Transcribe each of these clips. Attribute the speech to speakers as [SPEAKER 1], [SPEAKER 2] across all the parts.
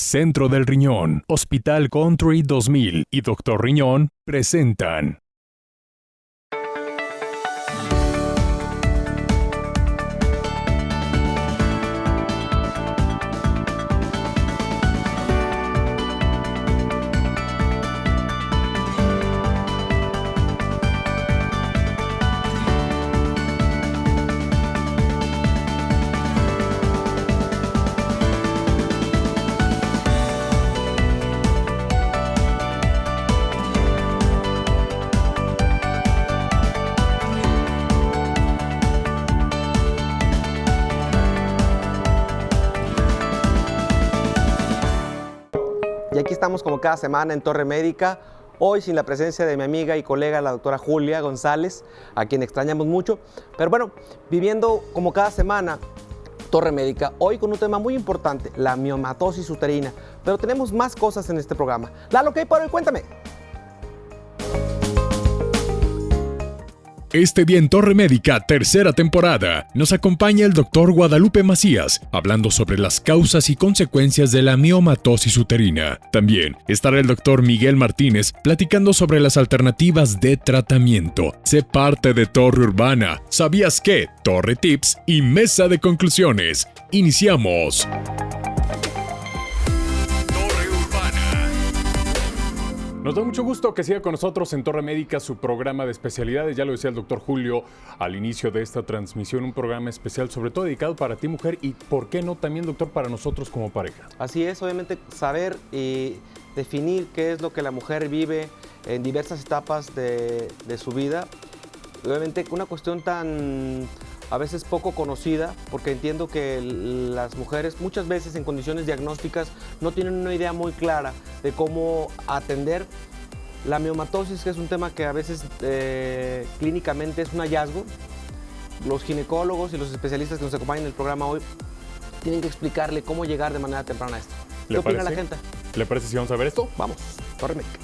[SPEAKER 1] Centro del Riñón, Hospital Country 2000 y Doctor Riñón presentan.
[SPEAKER 2] Y aquí estamos como cada semana en Torre Médica, hoy sin la presencia de mi amiga y colega, la doctora Julia González, a quien extrañamos mucho. Pero bueno, viviendo como cada semana Torre Médica, hoy con un tema muy importante, la miomatosis uterina. Pero tenemos más cosas en este programa. Lalo, ¿qué hay para hoy? Cuéntame.
[SPEAKER 1] Este día en Torre Médica, tercera temporada, nos acompaña el Dr. Guadalupe Macías, hablando sobre las causas y consecuencias de la miomatosis uterina. También estará el Dr. Miguel Martínez platicando sobre las alternativas de tratamiento. Sé parte de Torre Urbana. ¿Sabías qué? Torre Tips y Mesa de Conclusiones. Iniciamos. Nos da mucho gusto que siga con nosotros en Torre Médica, su programa de especialidades. Ya lo decía el doctor Julio al inicio de esta transmisión, un programa especial sobre todo dedicado para ti, mujer, y por qué no también, doctor, para nosotros como pareja.
[SPEAKER 2] Así es, obviamente saber y definir qué es lo que la mujer vive en diversas etapas de su vida. Obviamente una cuestión tan a veces poco conocida, porque entiendo que las mujeres muchas veces en condiciones diagnósticas no tienen una idea muy clara de cómo atender la miomatosis, que es un tema que a veces clínicamente es un hallazgo. Los ginecólogos y los especialistas que nos acompañan en el programa hoy tienen que explicarle cómo llegar de manera temprana a esto. ¿Qué opina la gente?
[SPEAKER 1] ¿Le parece si vamos a ver esto?
[SPEAKER 2] Vamos, Torre Médica.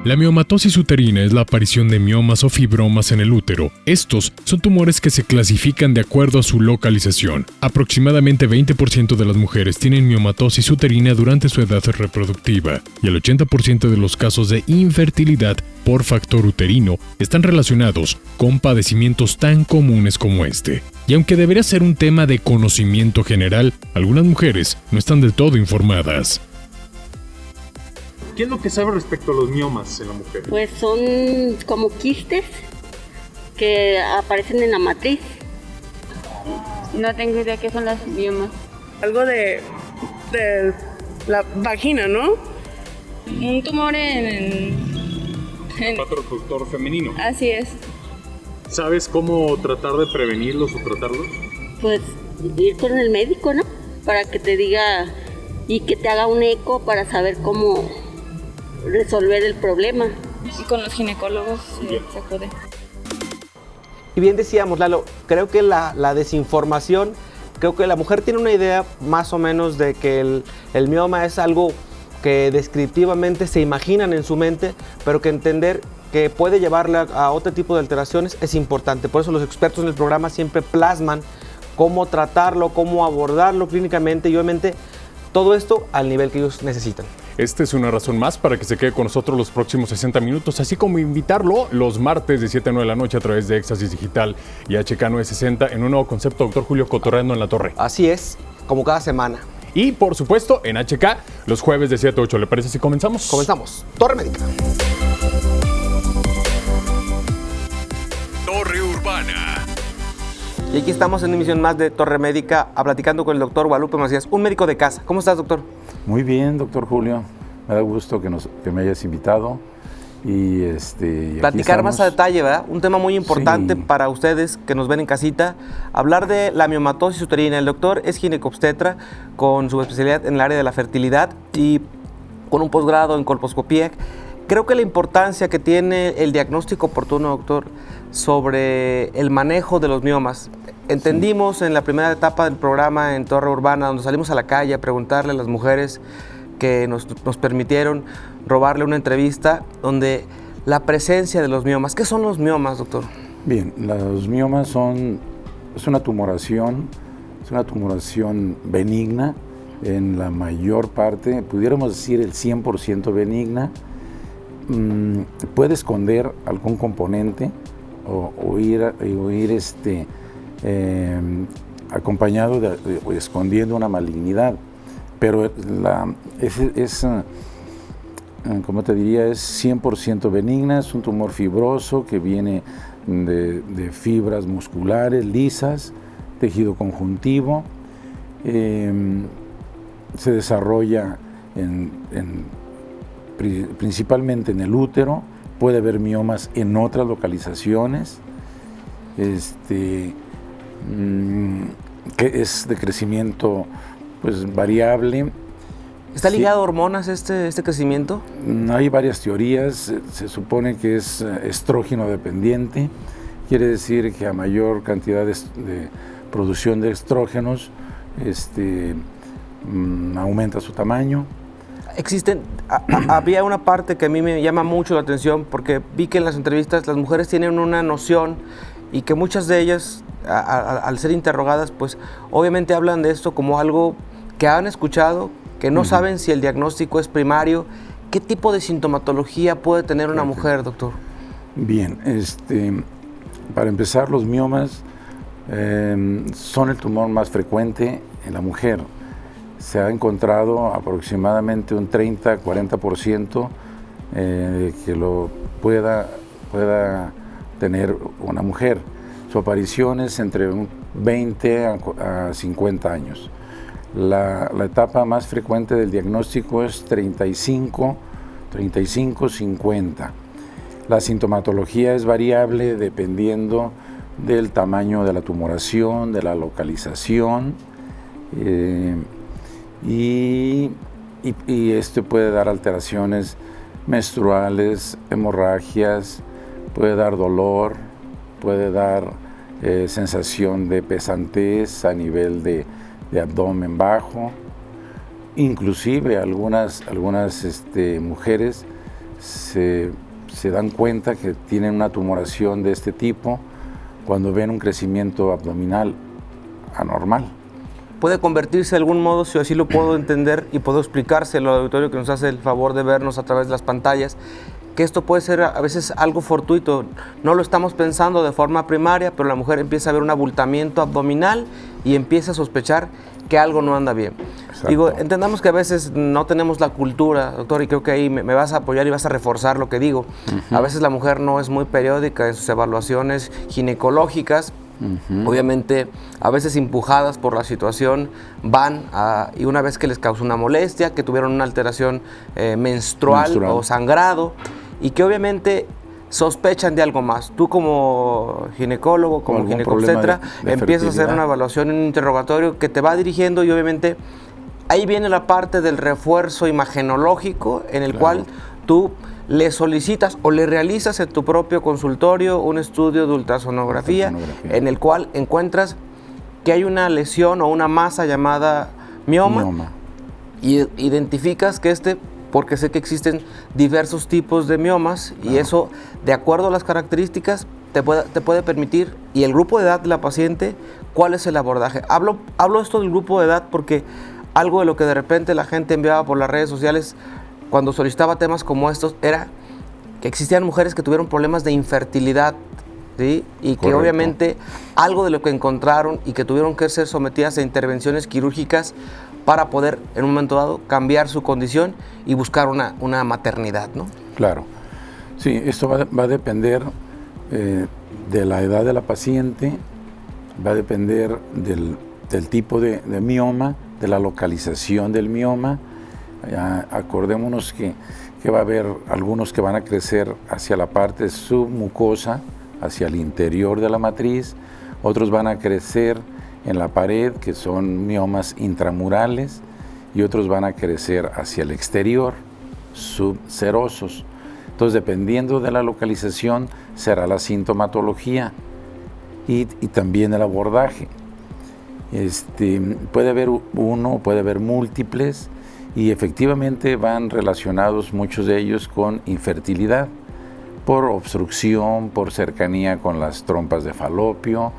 [SPEAKER 1] La miomatosis uterina es la aparición de miomas o fibromas en el útero. Estos son tumores que se clasifican de acuerdo a su localización. Aproximadamente 20% de las mujeres tienen miomatosis uterina durante su edad reproductiva y el 80% de los casos de infertilidad por factor uterino están relacionados con padecimientos tan comunes como este. Y aunque debería ser un tema de conocimiento general, algunas mujeres no están del todo informadas.
[SPEAKER 3] ¿Qué es lo que sabe respecto a los miomas en la mujer?
[SPEAKER 4] Pues son como quistes que aparecen en la matriz.
[SPEAKER 5] No tengo idea qué son las miomas.
[SPEAKER 6] Algo de la vagina, ¿no?
[SPEAKER 5] Un tumor en
[SPEAKER 3] Aparato reproductor femenino.
[SPEAKER 5] Así es.
[SPEAKER 3] ¿Sabes cómo tratar de prevenirlos o tratarlos?
[SPEAKER 4] Pues ir con el médico, ¿no? Para que te diga y que te haga un eco para saber cómo resolver el problema.
[SPEAKER 5] Y con los ginecólogos se acude.
[SPEAKER 2] Y bien decíamos, Lalo, creo que la desinformación, creo que la mujer tiene una idea más o menos de que el mioma es algo que descriptivamente se imaginan en su mente, pero que entender que puede llevarla a otro tipo de alteraciones es importante. Por eso los expertos en el programa siempre plasman cómo tratarlo, cómo abordarlo clínicamente y obviamente todo esto al nivel que ellos necesitan.
[SPEAKER 1] Esta es una razón más para que se quede con nosotros los próximos 60 minutos, así como invitarlo los martes de 7 a 9 de la noche a través de Éxtasis Digital y HK 960 en un nuevo concepto, doctor Julio, Cotorreando en la Torre.
[SPEAKER 2] Así es, como cada semana.
[SPEAKER 1] Y por supuesto en HK los jueves de 7 a 8. ¿Le parece si comenzamos?
[SPEAKER 2] Comenzamos. Torre Médica.
[SPEAKER 1] Torre Urbana.
[SPEAKER 2] Y aquí estamos en una emisión más de Torre Médica, platicando con el doctor Guadalupe Macías, un médico de casa. ¿Cómo estás, doctor?
[SPEAKER 7] Muy bien, doctor Julio. Me da gusto que me hayas invitado. Y
[SPEAKER 2] platicar más a detalle, ¿verdad? Un tema muy importante para ustedes que nos ven en casita. Hablar de la miomatosis uterina. El doctor es ginecobstetra con su especialidad en el área de la fertilidad y con un posgrado en colposcopía. Creo que la importancia que tiene el diagnóstico oportuno, doctor, sobre el manejo de los miomas. Entendimos en la primera etapa del programa en Torre Urbana, donde salimos a la calle a preguntarle a las mujeres que nos permitieron robarle una entrevista, donde la presencia de los miomas. ¿Qué son los miomas, doctor?
[SPEAKER 7] Bien, los miomas es una tumoración Es una tumoración benigna, en la mayor parte, pudiéramos decir el 100% benigna. Puede esconder algún componente o ir acompañado o escondiendo una malignidad, pero como te diría, es 100% benigna. Es un tumor fibroso que viene de fibras musculares lisas, tejido conjuntivo, se desarrolla principalmente en el útero. Puede haber miomas en otras localizaciones, que es de crecimiento pues variable.
[SPEAKER 2] ¿Está ligado a hormonas este crecimiento?
[SPEAKER 7] Hay varias teorías. Se supone que es estrógeno dependiente, quiere decir que a mayor cantidad de producción de estrógenos aumenta su tamaño.
[SPEAKER 2] Había una parte que a mí me llama mucho la atención, porque vi que en las entrevistas las mujeres tienen una noción y que muchas de ellas, al ser interrogadas, pues obviamente hablan de esto como algo que han escuchado, que no saben si el diagnóstico es primario. ¿Qué tipo de sintomatología puede tener una mujer, doctor?
[SPEAKER 7] Bien, para empezar, los miomas son el tumor más frecuente en la mujer. Se ha encontrado aproximadamente un 30-40% que lo pueda tener una mujer. Su aparición es entre 20 a 50 años. La etapa más frecuente del diagnóstico es 35-50. La sintomatología es variable dependiendo del tamaño de la tumoración, de la localización, y puede dar alteraciones menstruales, hemorragias, puede dar dolor, puede dar sensación de pesantez a nivel de abdomen bajo. Inclusive algunas mujeres se dan cuenta que tienen una tumoración de este tipo cuando ven un crecimiento abdominal anormal.
[SPEAKER 2] ¿Puede convertirse de algún modo, si así lo puedo entender y puedo explicárselo al auditorio que nos hace el favor de vernos a través de las pantallas, que esto puede ser a veces algo fortuito? No lo estamos pensando de forma primaria, pero la mujer empieza a ver un abultamiento abdominal y empieza a sospechar que algo no anda bien. Exacto. Digo, entendamos que a veces no tenemos la cultura, doctor, y creo que ahí me vas a apoyar y vas a reforzar lo que digo. A veces la mujer no es muy periódica en sus evaluaciones ginecológicas. Obviamente, a veces empujadas por la situación, y una vez que les causó una molestia, que tuvieron una alteración menstrual o sangrado, y que obviamente sospechan de algo más. Tú como ginecólogo, como ginecobstetra, empiezas a hacer una evaluación, un interrogatorio que te va dirigiendo, y obviamente ahí viene la parte del refuerzo imagenológico, en el cual tú le solicitas o le realizas en tu propio consultorio un estudio de ultrasonografía, en el cual encuentras que hay una lesión o una masa llamada mioma. Y identificas que porque sé que existen diversos tipos de miomas, y eso, de acuerdo a las características, te puede permitir, y el grupo de edad de la paciente, cuál es el abordaje. Hablo esto del grupo de edad porque algo de lo que de repente la gente enviaba por las redes sociales cuando solicitaba temas como estos era que existían mujeres que tuvieron problemas de infertilidad, ¿sí? Y que obviamente algo de lo que encontraron y que tuvieron que ser sometidas a intervenciones quirúrgicas para poder en un momento dado cambiar su condición y buscar una maternidad, ¿no?
[SPEAKER 7] Claro. Sí, esto va a depender de la edad de la paciente, va a depender del tipo de mioma, de la localización del mioma. Acordémonos que va a haber algunos que van a crecer hacia la parte submucosa, hacia el interior de la matriz, otros van a crecer en la pared, que son miomas intramurales, y otros van a crecer hacia el exterior, subserosos. Entonces, dependiendo de la localización, será la sintomatología y también el abordaje. Puede haber uno, puede haber múltiples, y efectivamente van relacionados muchos de ellos con infertilidad, por obstrucción, por cercanía con las trompas de falopio,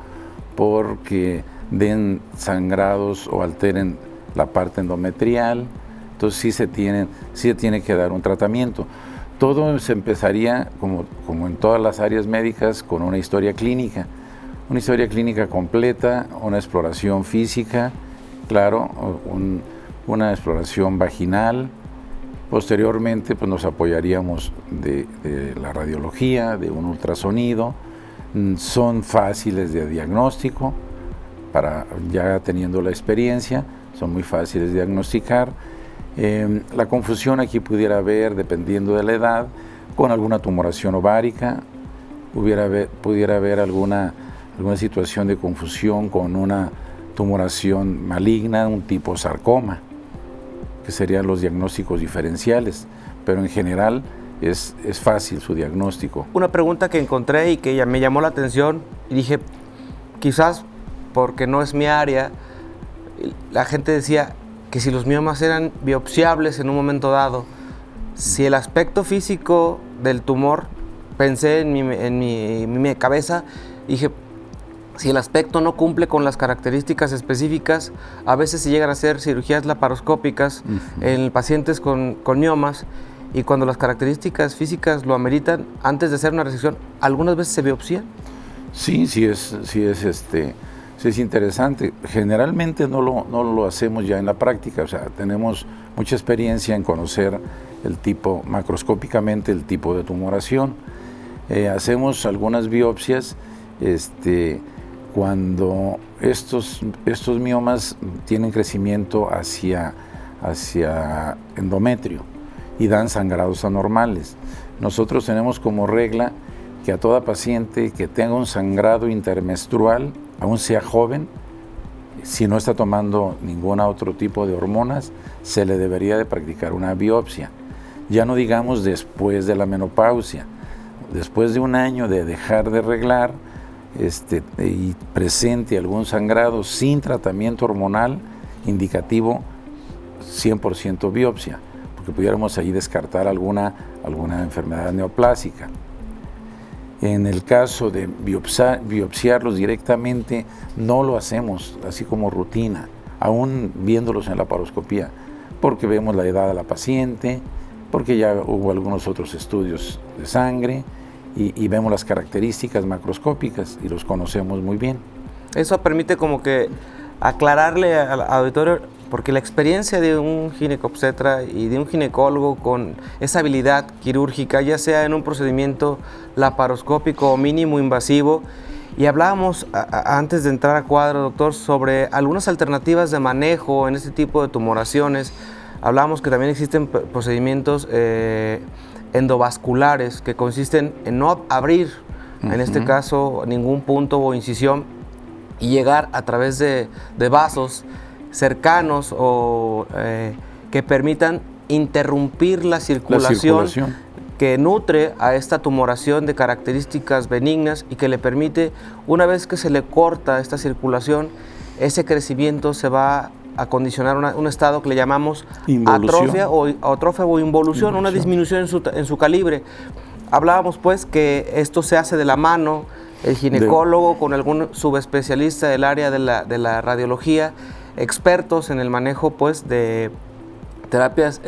[SPEAKER 7] porque den sangrados o alteren la parte endometrial. Entonces sí se tiene que dar un tratamiento. Todo se empezaría, como en todas las áreas médicas, con una historia clínica completa, una exploración física, claro, una exploración vaginal. Posteriormente pues nos apoyaríamos de la radiología, de un ultrasonido. Son fáciles de diagnóstico, ya teniendo la experiencia, son muy fáciles de diagnosticar. La confusión aquí pudiera haber, dependiendo de la edad, con alguna tumoración ovárica, pudiera haber alguna situación de confusión con una tumoración maligna, un tipo sarcoma, que serían los diagnósticos diferenciales, pero en general es fácil su diagnóstico.
[SPEAKER 2] Una pregunta que encontré y que ya me llamó la atención, y dije, quizás porque no es mi área, la gente decía que si los miomas eran biopsiables en un momento dado, si el aspecto físico del tumor, pensé en mi cabeza, dije, si el aspecto no cumple con las características específicas, a veces se llegan a hacer cirugías laparoscópicas en pacientes con miomas, y cuando las características físicas lo ameritan, antes de hacer una resección, ¿algunas veces se biopsia?
[SPEAKER 7] Sí es interesante. Generalmente no lo hacemos ya en la práctica, o sea, tenemos mucha experiencia en conocer macroscópicamente el tipo de tumoración. Hacemos algunas biopsias cuando estos miomas tienen crecimiento hacia endometrio y dan sangrados anormales. Nosotros tenemos como regla que a toda paciente que tenga un sangrado intermenstrual, aún sea joven, si no está tomando ningún otro tipo de hormonas, se le debería de practicar una biopsia. Ya no digamos después de la menopausia, después de un año de dejar de reglar y presente algún sangrado sin tratamiento hormonal, indicativo 100% biopsia, porque pudiéramos ahí descartar alguna enfermedad neoplásica. En el caso de biopsiarlos directamente, no lo hacemos así como rutina, aún viéndolos en la laparoscopía, porque vemos la edad de la paciente, porque ya hubo algunos otros estudios de sangre y vemos las características macroscópicas y los conocemos muy bien.
[SPEAKER 2] Eso permite como que aclararle al auditorio, porque la experiencia de un ginecobstetra y de un ginecólogo con esa habilidad quirúrgica, ya sea en un procedimiento laparoscópico o mínimo invasivo, y hablábamos antes de entrar a cuadro, doctor, sobre algunas alternativas de manejo en este tipo de tumoraciones. Hablábamos que también existen procedimientos endovasculares que consisten en no abrir, en este caso, ningún punto o incisión, y llegar a través de vasos cercanos o que permitan interrumpir la circulación que nutre a esta tumoración de características benignas y que le permite, una vez que se le corta esta circulación, ese crecimiento se va a condicionar un estado que le llamamos atrofia o involución, una disminución en su calibre. Hablábamos pues que esto se hace de la mano, el ginecólogo con algún subespecialista del área de la radiología, expertos en el manejo pues de terapias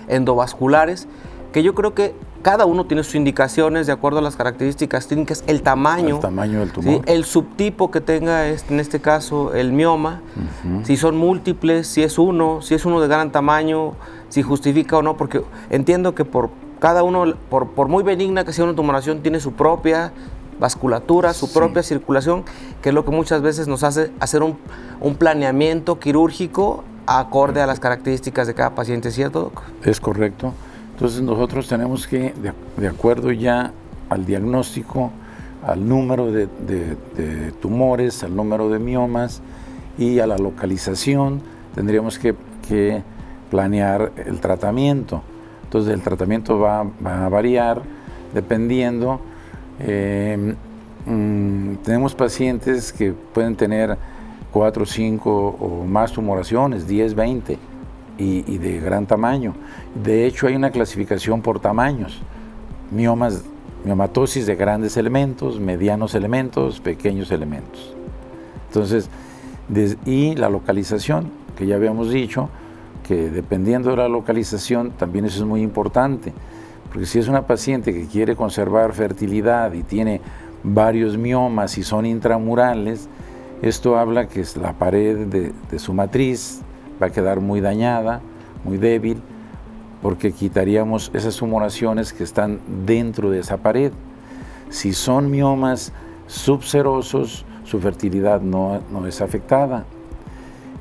[SPEAKER 2] endovasculares, que yo creo que cada uno tiene sus indicaciones de acuerdo a las características clínicas, el tamaño del tumor, ¿sí? El subtipo que tenga en este caso el mioma, si son múltiples, si es uno de gran tamaño, si justifica o no, porque entiendo que por cada uno, por muy benigna que sea una tumoración, tiene su propia vasculatura, su propia circulación, que es lo que muchas veces nos hace hacer un planeamiento quirúrgico acorde a las características de cada paciente, ¿cierto, doc?
[SPEAKER 7] Es correcto. Entonces nosotros tenemos que, de acuerdo ya al diagnóstico, al número de tumores, al número de miomas y a la localización, tendríamos que planear el tratamiento. Entonces el tratamiento va a variar dependiendo. Tenemos pacientes que pueden tener 4, 5 o más tumoraciones, 10, 20 y de gran tamaño. De hecho hay una clasificación por tamaños, miomatosis de grandes elementos, medianos elementos, pequeños elementos. Entonces Y la localización, que ya habíamos dicho, que dependiendo de la localización, también eso es muy importante, porque si es una paciente que quiere conservar fertilidad y tiene varios miomas y son intramurales, esto habla que la pared de su matriz va a quedar muy dañada, muy débil, porque quitaríamos esas tumoraciones que están dentro de esa pared. Si son miomas subserosos, su fertilidad no es afectada.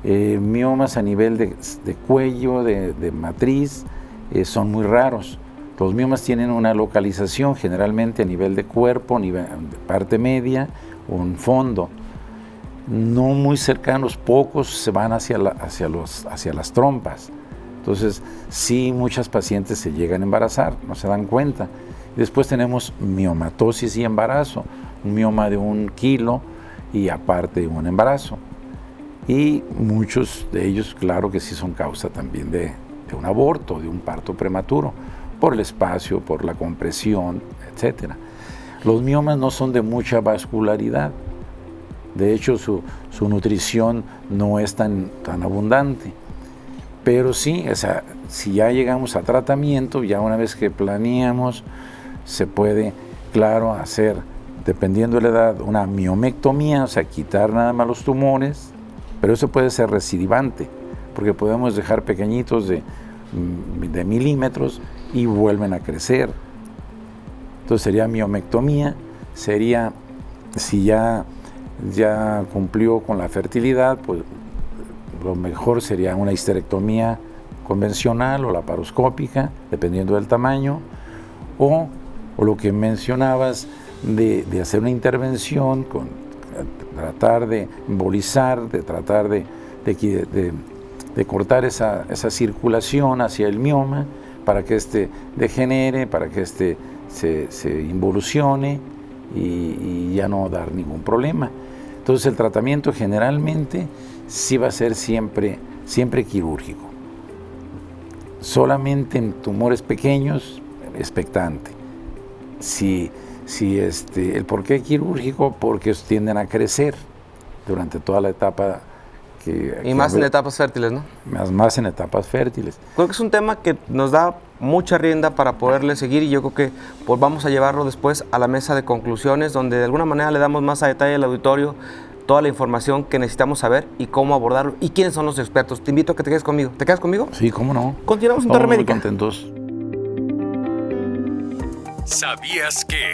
[SPEAKER 7] Miomas a nivel de cuello, de matriz, son muy raros. Los miomas tienen una localización generalmente a nivel de cuerpo, nivel de parte media o en fondo. No muy cercanos, pocos se van hacia las trompas. Entonces, sí, muchas pacientes se llegan a embarazar, no se dan cuenta. Después tenemos miomatosis y embarazo, un mioma de 1 kilo y aparte un embarazo. Y muchos de ellos, claro que sí son causa también de un aborto, de un parto prematuro, por el espacio, por la compresión, etc. Los miomas no son de mucha vascularidad. De hecho, su nutrición no es tan abundante. Pero sí, si ya llegamos a tratamiento, ya una vez que planeamos, se puede, claro, hacer, dependiendo de la edad, una miomectomía, o sea, quitar nada más los tumores, pero eso puede ser recidivante, porque podemos dejar pequeñitos de milímetros y vuelven a crecer. Entonces sería miomectomía, sería, si ya cumplió con la fertilidad, pues lo mejor sería una histerectomía convencional o laparoscópica, dependiendo del tamaño, o lo que mencionabas de hacer una intervención, tratar de embolizar, de tratar de cortar esa circulación hacia el mioma para que éste degenere, para que éste se involucione y ya no dar ningún problema. Entonces el tratamiento generalmente sí va a ser siempre quirúrgico. Solamente en tumores pequeños, expectante. El por qué quirúrgico, porque tienden a crecer durante toda la etapa.
[SPEAKER 2] Y más en etapas fértiles, ¿no?
[SPEAKER 7] Más en etapas fértiles.
[SPEAKER 2] Creo que es un tema que nos da mucha rienda para poderle seguir y yo creo que pues, vamos a llevarlo después a la mesa de conclusiones, donde de alguna manera le damos más a detalle al auditorio toda la información que necesitamos saber y cómo abordarlo y quiénes son los expertos. Te invito a que te quedes conmigo. ¿Te quedas conmigo?
[SPEAKER 7] Sí, cómo no.
[SPEAKER 2] Continuamos en Torre Médica.
[SPEAKER 7] Muy contentos.
[SPEAKER 1] ¿Sabías que?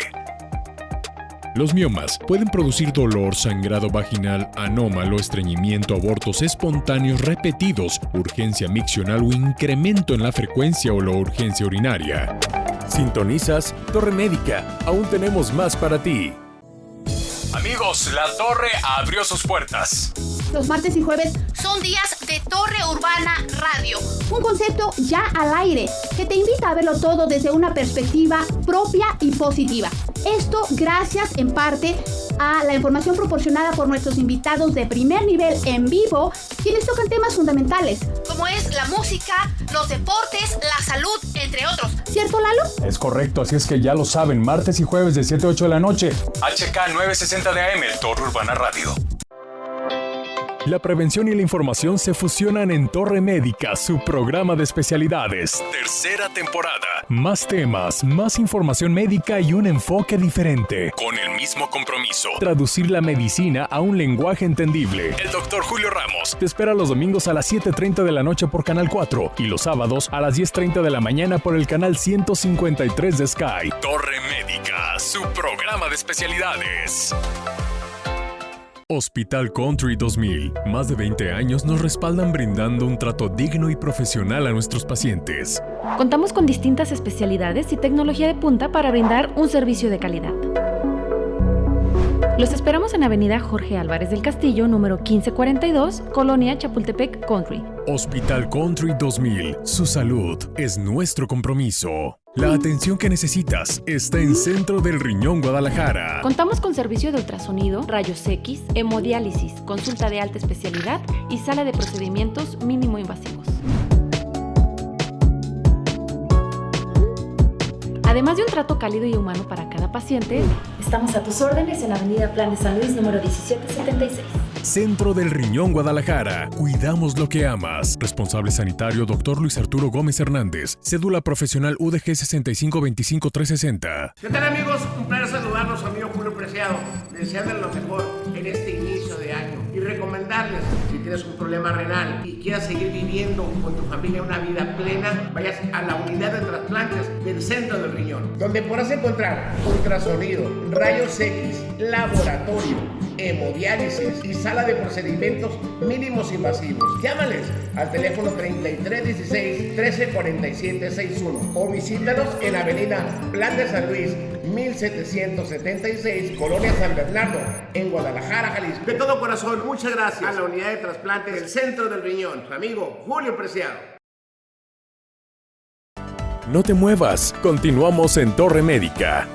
[SPEAKER 1] Los miomas pueden producir dolor, sangrado vaginal, anómalo, estreñimiento, abortos espontáneos repetidos, urgencia miccional o incremento en la frecuencia o la urgencia urinaria. Sintonizas Torre Médica. Aún tenemos más para ti. Amigos, la Torre abrió sus puertas.
[SPEAKER 8] Los martes y jueves
[SPEAKER 9] son días de Torre Urbana Radio.
[SPEAKER 8] Un concepto ya al aire que te invita a verlo todo desde una perspectiva propia y positiva. Esto gracias en parte a la información proporcionada por nuestros invitados de primer nivel en vivo, quienes tocan temas fundamentales,
[SPEAKER 9] como es la música, los deportes, la salud, entre otros.
[SPEAKER 8] ¿Cierto, Lalo?
[SPEAKER 10] Es correcto, así es que ya lo saben, martes y jueves de 7 a 8 de la noche.
[SPEAKER 1] HK 960 de AM, Torre Urbana Radio. La prevención y la información se fusionan en Torre Médica, su programa de especialidades. Tercera temporada. Más temas, más información médica y un enfoque diferente. Con el mismo compromiso. Traducir la medicina a un lenguaje entendible. El doctor Julio Ramos te espera los domingos a las 7:30 de la noche por Canal 4 y los sábados a las 10:30 de la mañana por el canal 153 de Sky. Torre Médica, su programa de especialidades. Hospital Country 2000. Más de 20 años nos respaldan brindando un trato digno y profesional a nuestros pacientes.
[SPEAKER 11] Contamos con distintas especialidades y tecnología de punta para brindar un servicio de calidad. Los esperamos en Avenida Jorge Álvarez del Castillo, número 1542, Colonia Chapultepec Country.
[SPEAKER 1] Hospital Country 2000. Su salud es nuestro compromiso. La atención que necesitas está en Centro del Riñón Guadalajara.
[SPEAKER 11] Contamos con servicio de ultrasonido, rayos X, hemodiálisis, consulta de alta especialidad y sala de procedimientos mínimo invasivos. Además de un trato cálido y humano para cada paciente, estamos a tus órdenes en Avenida Plan de San Luis, número 1776.
[SPEAKER 1] Centro del Riñón Guadalajara. Cuidamos lo que amas. Responsable sanitario Dr. Luis Arturo Gómez Hernández. Cédula profesional UDG 6525360.
[SPEAKER 12] ¿Qué tal, amigos? Un placer saludarlos, amigo Julio Preciado. Desearles lo mejor en este inicio de año y recomendarles, si tienes un problema renal y quieras seguir viviendo con tu familia una vida plena, vayas a la unidad de trasplantes del Centro del Riñón, donde podrás encontrar ultrasonido, rayos X, laboratorio, hemodiálisis y sala de procedimientos mínimos invasivos. Llámales al teléfono 3316-134761 o visítalos en Avenida Plan de San Luis 1776, Colonia San Bernardo, en Guadalajara, Jalisco. De todo corazón, muchas gracias a la unidad de trasplante del Centro del Riñón, su amigo Julio Preciado.
[SPEAKER 1] No te muevas, continuamos en Torre Médica.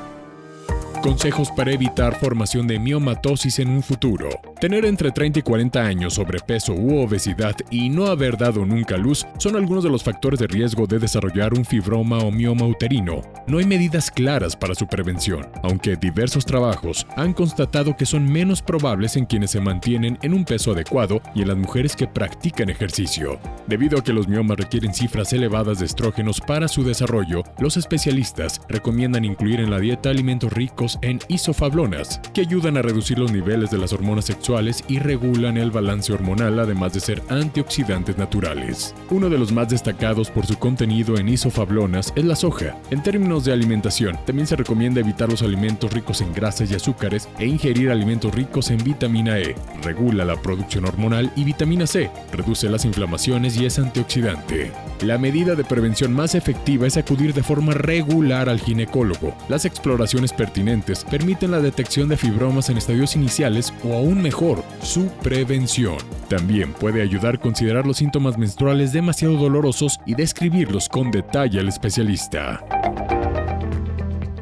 [SPEAKER 1] Consejos para evitar formación de miomatosis en un futuro. Tener entre 30 y 40 años, sobrepeso u obesidad y no haber dado nunca luz son algunos de los factores de riesgo de desarrollar un fibroma o mioma uterino. No hay medidas claras para su prevención, aunque diversos trabajos han constatado que son menos probables en quienes se mantienen en un peso adecuado y en las mujeres que practican ejercicio. Debido a que los miomas requieren cifras elevadas de estrógenos para su desarrollo, los especialistas recomiendan incluir en la dieta alimentos ricos en isoflavona, que ayudan a reducir los niveles de las hormonas sexuales y regulan el balance hormonal, además de ser antioxidantes naturales. Uno de los más destacados por su contenido en isoflavona es la soja. En términos de alimentación, también se recomienda evitar los alimentos ricos en grasas y azúcares e ingerir alimentos ricos en vitamina E. Regula la producción hormonal y vitamina C, reduce las inflamaciones y es antioxidante. La medida de prevención más efectiva es acudir de forma regular al ginecólogo. Las exploraciones pertinentes permiten la detección de fibromas en estadios iniciales o aún mejor, su prevención. También puede ayudar a considerar los síntomas menstruales demasiado dolorosos y describirlos con detalle al especialista.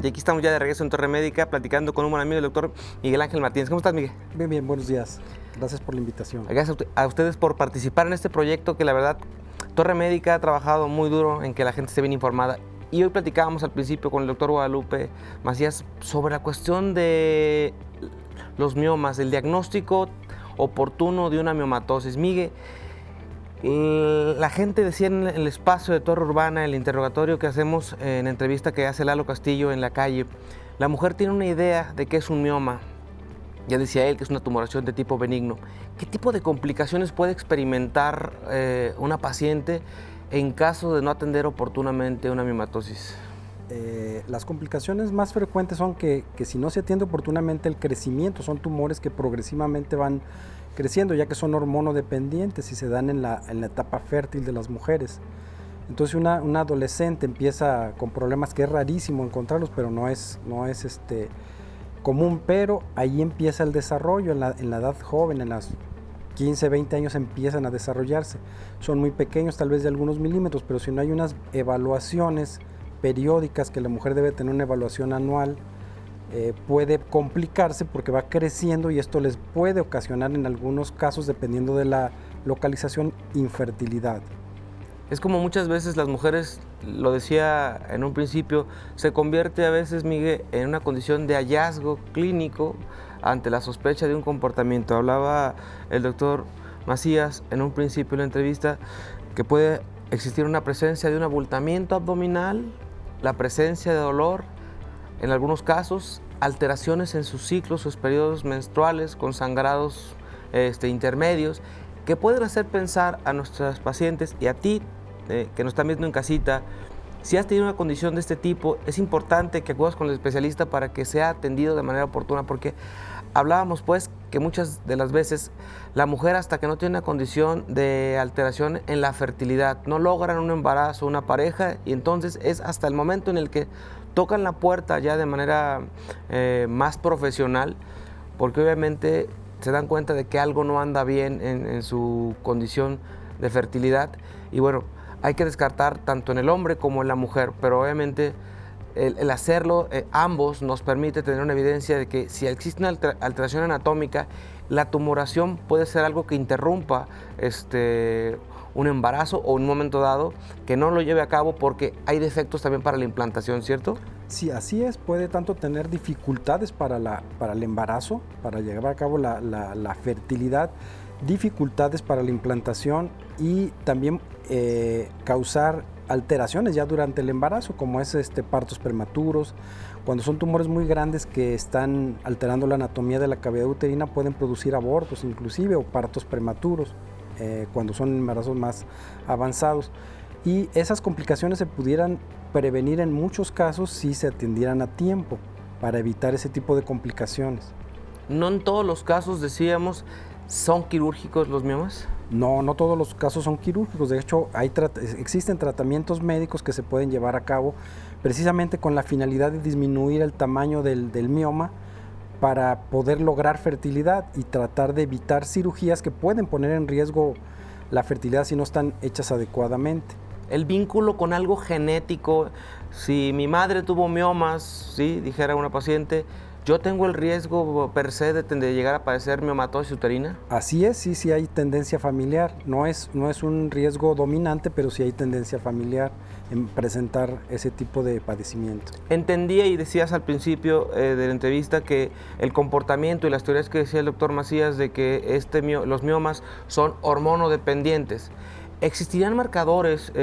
[SPEAKER 2] Y aquí estamos ya de regreso en Torre Médica platicando con un buen amigo, el doctor Miguel Ángel Martínez. ¿Cómo estás, Miguel?
[SPEAKER 13] Bien, bien, buenos días. Gracias por la invitación.
[SPEAKER 2] Gracias a ustedes por participar en este proyecto que la verdad Torre Médica ha trabajado muy duro en que la gente esté bien informada. Y hoy platicábamos al principio con el doctor Guadalupe Macías sobre la cuestión de los miomas, el diagnóstico oportuno de una miomatosis. Miguel, la gente decía en el espacio de Torre Urbana, el interrogatorio que hacemos en la entrevista que hace Lalo Castillo en la calle, la mujer tiene una idea de qué es un mioma. Ya decía él que es una tumoración de tipo benigno. ¿Qué tipo de complicaciones puede experimentar una paciente en caso de no atender oportunamente una miomatosis?
[SPEAKER 13] Las complicaciones más frecuentes son que si no se atiende oportunamente el crecimiento, son tumores que progresivamente van creciendo, ya que son hormonodependientes y se dan en la etapa fértil de las mujeres. Entonces una adolescente empieza con problemas que es rarísimo encontrarlos, pero no es común, pero ahí empieza el desarrollo en la edad joven, en las 15, 20 años empiezan a desarrollarse. Son muy pequeños, tal vez de algunos milímetros, pero si no hay unas evaluaciones periódicas, que la mujer debe tener una evaluación anual, puede complicarse porque va creciendo y esto les puede ocasionar en algunos casos, dependiendo de la localización, infertilidad.
[SPEAKER 2] Es como muchas veces las mujeres, lo decía en un principio, se convierte a veces, Miguel, en una condición de hallazgo clínico ante la sospecha de un comportamiento. Hablaba el doctor Macías en un principio de la entrevista que puede existir una presencia de un abultamiento abdominal, la presencia de dolor, en algunos casos alteraciones en sus ciclos, sus periodos menstruales con sangrados intermedios, que pueden hacer pensar a nuestras pacientes y a ti que nos están viendo en casita. Si has tenido una condición de este tipo, es importante que acudas con el especialista para que sea atendido de manera oportuna, porque hablábamos pues que muchas de las veces la mujer, hasta que no tiene una condición de alteración en la fertilidad, no logran un embarazo, una pareja, y entonces es hasta el momento en el que tocan la puerta ya de manera más profesional, porque obviamente se dan cuenta de que algo no anda bien en su condición de fertilidad. Y bueno, hay que descartar tanto en el hombre como en la mujer, pero obviamente el hacerlo ambos nos permite tener una evidencia de que si existe una alteración anatómica, la tumoración puede ser algo que interrumpa un embarazo o un momento dado que no lo lleve a cabo, porque hay defectos también para la implantación, ¿cierto?
[SPEAKER 13] Sí, así es. Puede tanto tener dificultades para el embarazo, para llevar a cabo la fertilidad, dificultades para la implantación y también causar alteraciones ya durante el embarazo, como es partos prematuros. Cuando son tumores muy grandes que están alterando la anatomía de la cavidad uterina, pueden producir abortos inclusive o partos prematuros cuando son embarazos más avanzados. Y esas complicaciones se pudieran prevenir en muchos casos si se atendieran a tiempo para evitar ese tipo de complicaciones.
[SPEAKER 2] No en todos los casos, decíamos, ¿son quirúrgicos los miomas?
[SPEAKER 13] No, no todos los casos son quirúrgicos. De hecho, existen tratamientos médicos que se pueden llevar a cabo precisamente con la finalidad de disminuir el tamaño del mioma para poder lograr fertilidad y tratar de evitar cirugías que pueden poner en riesgo la fertilidad si no están hechas adecuadamente.
[SPEAKER 2] El vínculo con algo genético, si mi madre tuvo miomas, ¿sí?, dijera una paciente, ¿yo tengo el riesgo per se de llegar a padecer miomatosis uterina?
[SPEAKER 13] Así es, sí hay tendencia familiar. No es un riesgo dominante, pero sí hay tendencia familiar en presentar ese tipo de padecimiento.
[SPEAKER 2] Entendía y decías al principio de la entrevista que el comportamiento y las teorías que decía el doctor Macías de que los miomas son hormonodependientes. ¿Existirían marcadores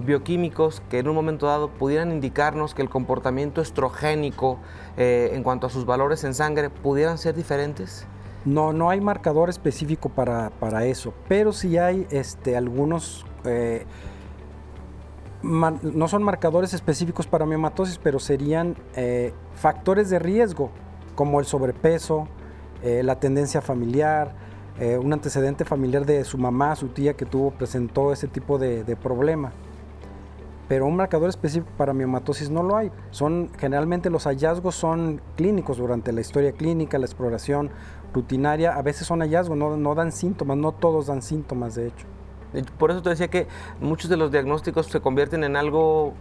[SPEAKER 2] bioquímicos que en un momento dado pudieran indicarnos que el comportamiento estrogénico en cuanto a sus valores en sangre pudieran ser diferentes?
[SPEAKER 13] No hay marcador específico para eso, pero sí hay algunos, no son marcadores específicos para miomatosis, pero serían factores de riesgo como el sobrepeso, la tendencia familiar, un antecedente familiar de su mamá, su tía que presentó ese tipo de problema. Pero un marcador específico para miomatosis no lo hay. Generalmente los hallazgos son clínicos durante la historia clínica, la exploración rutinaria. A veces son hallazgos, no dan síntomas, no todos dan síntomas de hecho.
[SPEAKER 2] Por eso te decía que muchos de los diagnósticos se convierten en algo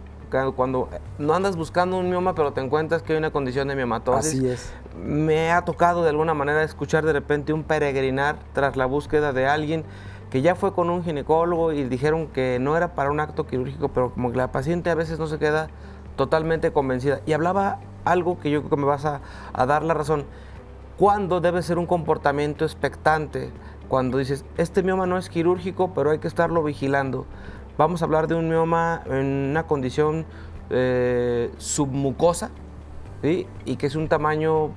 [SPEAKER 2] cuando no andas buscando un mioma, pero te encuentras que hay una condición de miomatosis.
[SPEAKER 13] Así es.
[SPEAKER 2] Me ha tocado de alguna manera escuchar de repente un peregrinar tras la búsqueda de alguien que ya fue con un ginecólogo y dijeron que no era para un acto quirúrgico, pero como que la paciente a veces no se queda totalmente convencida. Y hablaba algo que yo creo que me vas a dar la razón. ¿Cuándo debe ser un comportamiento expectante? Cuando dices, este mioma no es quirúrgico, pero hay que estarlo vigilando. Vamos a hablar de un mioma en una condición submucosa, ¿sí?, y que es un tamaño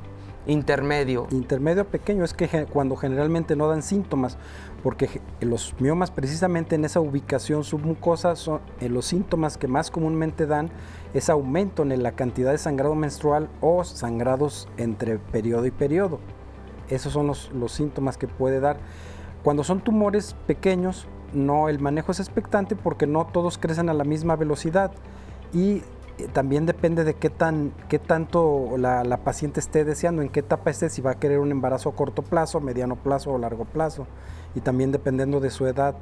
[SPEAKER 2] intermedio.
[SPEAKER 13] Intermedio a pequeño, es que cuando generalmente no dan síntomas, porque los miomas precisamente en esa ubicación submucosa son los síntomas que más comúnmente dan es aumento en la cantidad de sangrado menstrual o sangrados entre periodo y periodo. Esos son los síntomas que puede dar. Cuando son tumores pequeños, el manejo es expectante porque no todos crecen a la misma velocidad y también depende de qué tanto la paciente esté deseando, en qué etapa esté, si va a querer un embarazo a corto plazo, mediano plazo o largo plazo, y también dependiendo de su edad.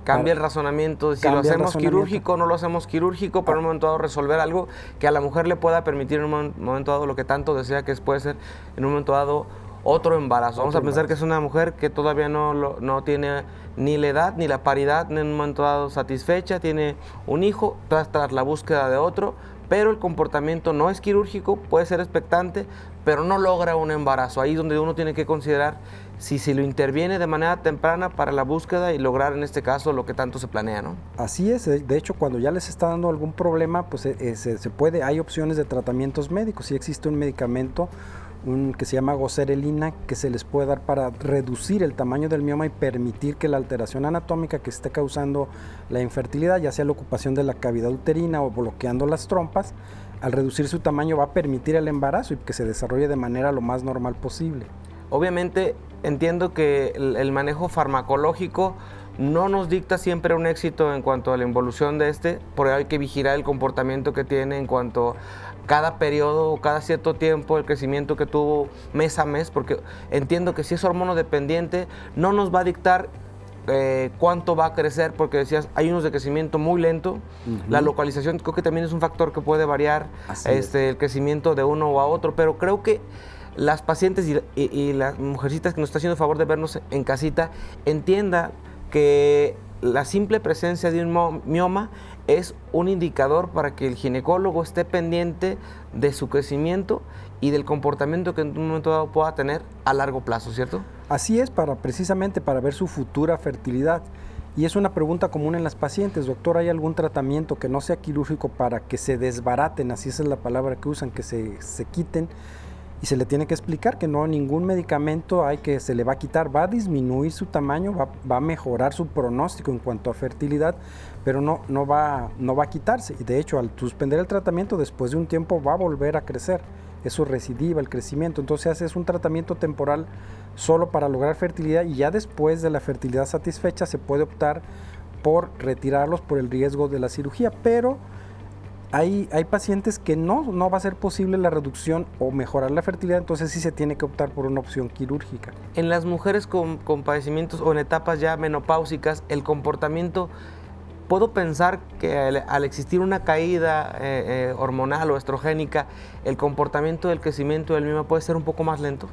[SPEAKER 2] Cambia el razonamiento, si lo hacemos quirúrgico, no lo hacemos quirúrgico, pero en un momento dado resolver algo que a la mujer le pueda permitir en un momento dado lo que tanto desea, que puede ser en un momento dado otro embarazo. Vamos a pensar que es una mujer que todavía no tiene ni la edad ni la paridad en un momento dado satisfecha, tiene un hijo tras la búsqueda de otro, pero el comportamiento no es quirúrgico, puede ser expectante, pero no logra un embarazo. Ahí es donde uno tiene que considerar si lo interviene de manera temprana para la búsqueda y lograr en este caso lo que tanto se planea, ¿no?
[SPEAKER 13] Así es, de hecho cuando ya les está dando algún problema, pues hay opciones de tratamientos médicos. Sí existe un medicamento que se llama goserelina, que se les puede dar para reducir el tamaño del mioma y permitir que la alteración anatómica que esté causando la infertilidad, ya sea la ocupación de la cavidad uterina o bloqueando las trompas, al reducir su tamaño va a permitir el embarazo y que se desarrolle de manera lo más normal posible.
[SPEAKER 2] Obviamente entiendo que el manejo farmacológico no nos dicta siempre un éxito en cuanto a la involución de porque hay que vigilar el comportamiento que tiene en cuanto a cada periodo o cada cierto tiempo, el crecimiento que tuvo mes a mes, porque entiendo que si es hormonodependiente no nos va a dictar cuánto va a crecer, porque decías, hay unos de crecimiento muy lento. La localización creo que también es un factor que puede variar el crecimiento de uno o a otro, pero creo que las pacientes y las mujercitas que nos está haciendo el favor de vernos en casita entiendan que la simple presencia de un mioma es un indicador para que el ginecólogo esté pendiente de su crecimiento y del comportamiento que en un momento dado pueda tener a largo plazo, ¿cierto?
[SPEAKER 13] Así es, precisamente para ver su futura fertilidad. Y es una pregunta común en las pacientes: doctor, ¿hay algún tratamiento que no sea quirúrgico para que se desbaraten? Así es la palabra que usan, que se quiten. Y se le tiene que explicar que no, ningún medicamento se le va a quitar, va a disminuir su tamaño, va a mejorar su pronóstico en cuanto a fertilidad, pero no va a quitarse. Y de hecho, al suspender el tratamiento, después de un tiempo va a volver a crecer. Eso recidiva el crecimiento. Entonces es un tratamiento temporal solo para lograr fertilidad, y ya después de la fertilidad satisfecha se puede optar por retirarlos por el riesgo de la cirugía, pero hay pacientes que no va a ser posible la reducción o mejorar la fertilidad, entonces sí se tiene que optar por una opción quirúrgica.
[SPEAKER 2] En las mujeres con padecimientos o en etapas ya menopáusicas, el comportamiento, ¿puedo pensar que al existir una caída hormonal o estrogénica, el comportamiento del crecimiento del mioma puede ser un poco más lento?